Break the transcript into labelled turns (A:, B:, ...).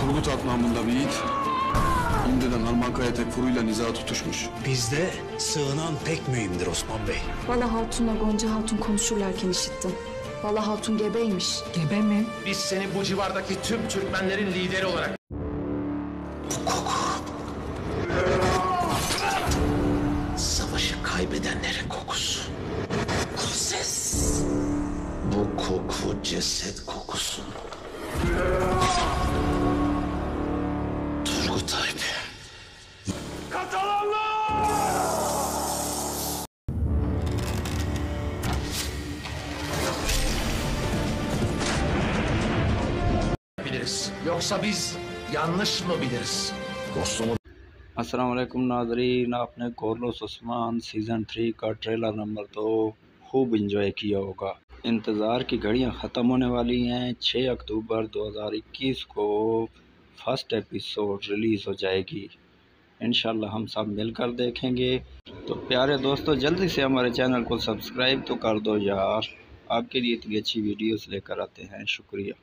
A: Turgut Alp namında bir yiğit İmde'den Harmankaya Tekfuru'yla niza tutuşmuş.
B: Bizde sığınan pek mühimdir Osman Bey.
C: Bala Hatun'la Gonca Hatun konuşurlarken işittim. Bala Hatun gebeymiş.
D: Gebe mi?
E: Biz seni bu civardaki tüm Türkmenlerin lideri olarak...
B: Bu koku. Savaşı kaybedenlerin kokusu. Bu ses. Bu koku ceset kokusu. Turgut Alp.
E: biliriz. Yoksa biz yanlış mı biliriz?
F: अस्सलाम वालेकुम नाजरीन, आपने कोरलोस उस्मान सीज़न 3 का trailer number 2 खूब इंजॉय किया होगा। इंतज़ार की घड़ियां ख़त्म होने वाली हैं। 6 अक्टूबर 2021 को फर्स्ट एपिसोड रिलीज़ हो जाएगी। इंशाल्लाह हम सब मिलकर देखेंगे। तो प्यारे दोस्तों, जल्दी से हमारे चैनल को सब्सक्राइब तो कर दो यार। आपके लिए इतनी अच्छी वीडियोस लेकर आते हैं। शुक्रिया।